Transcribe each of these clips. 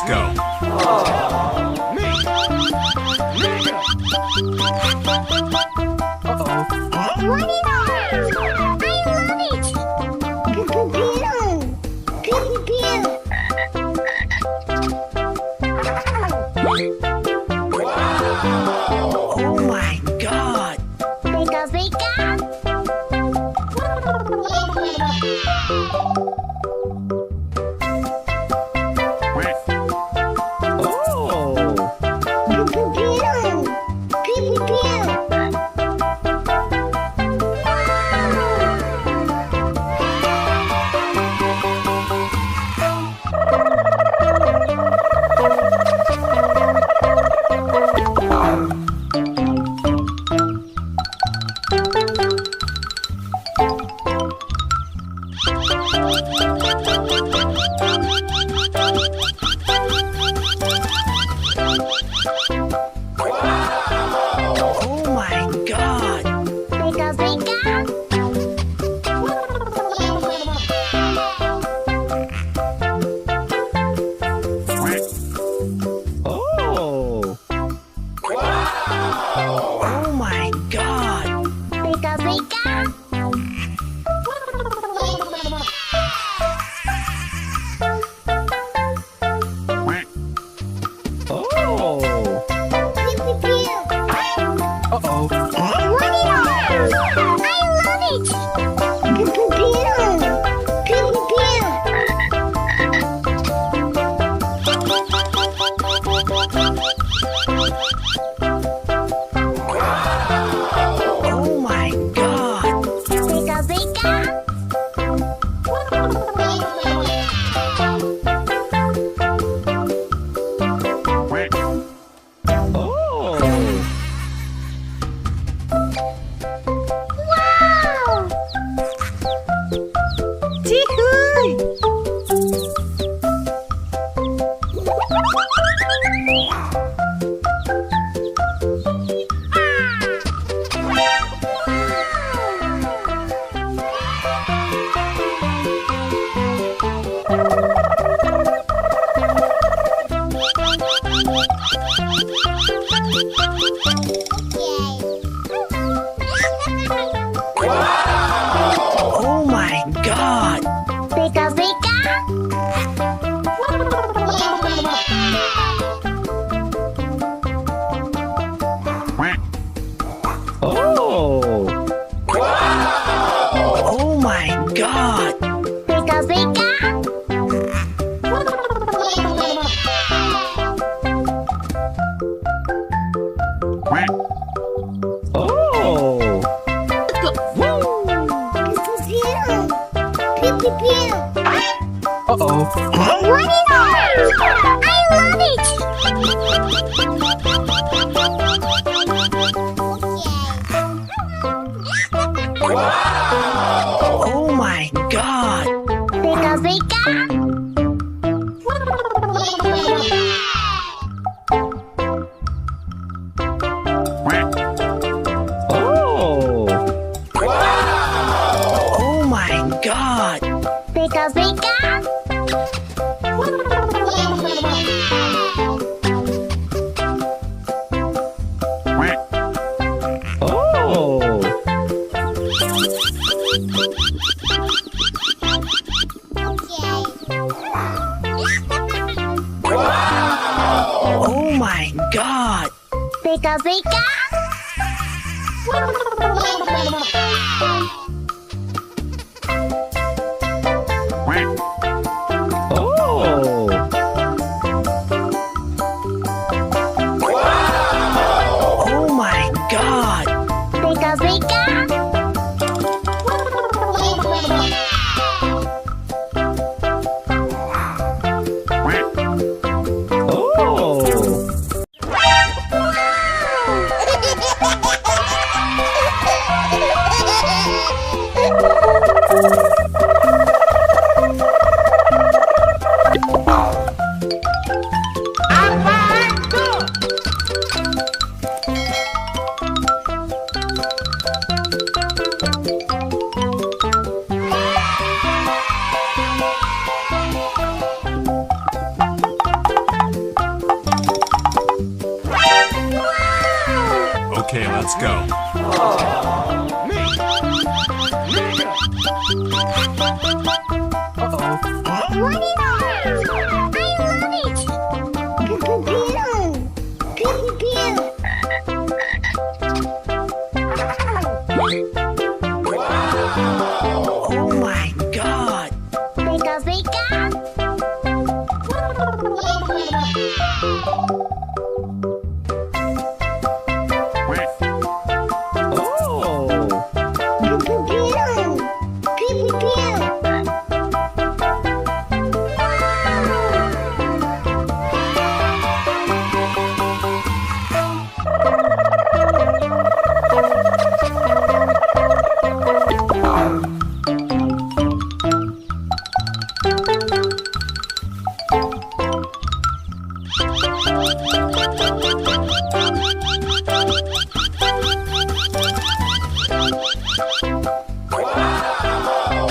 go. Oh my God! Pika pika. Oh my God! Pika pika. Oh! Oh my God! Pika pika. Oh! Uh-oh! I love it. Pew pew pew. Oh my God! Pika pika. Oh! Wow. Oh my God! Pika pika. Oh! Oh my God! Pika pika. Oh! Pew pew pew. Uh-oh! I love it. Oh my God! Pika pika. Oh! Oh my God! Pika pika. Oh! Oh my God! Pika pika. Oh! Oh my God! Pika pika. Oh! What is that? I love it! Pew pew pew! Pew pew pew! Oh my god. Pika pika! Oh. Pew pew pew! Pew pew pew!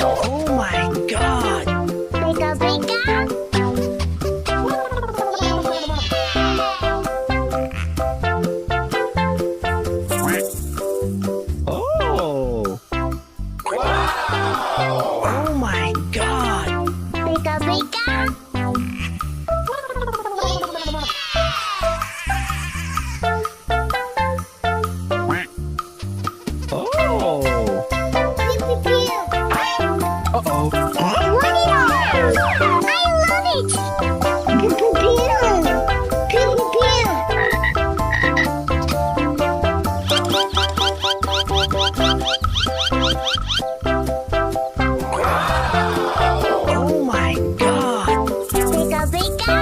Oh my god. Pika pika! Oh. Oh my god. Pika pika! Oh. Pew pew pew! Uh-oh. What is that? I love it! Pew pew pew! Pew pew pew! Oh my god. Pika pika!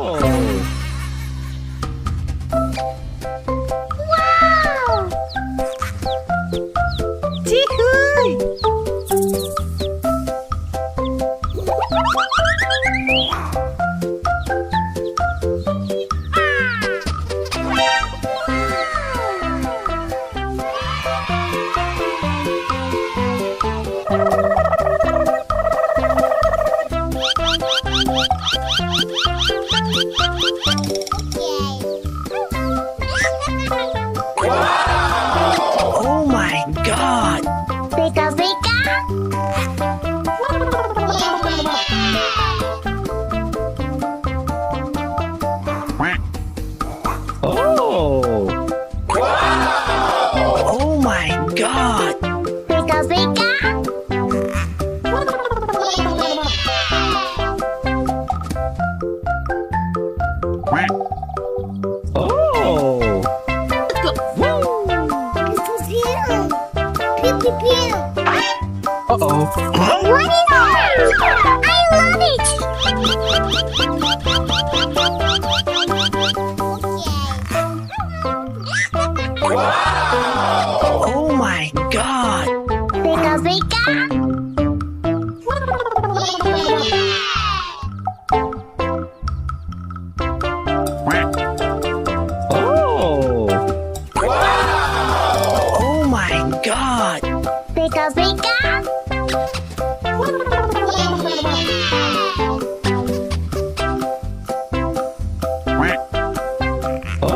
Oh. Wow! Oh my god. Pika pika! Oh. Oh my god. Pika pika! Oh. Pew pew pew! Uh-oh. What is that? I love it! Oh my god. Pika pika! Oh. Oh my god. Pika pika! Oh.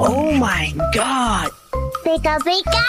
Oh my god. Pika pika!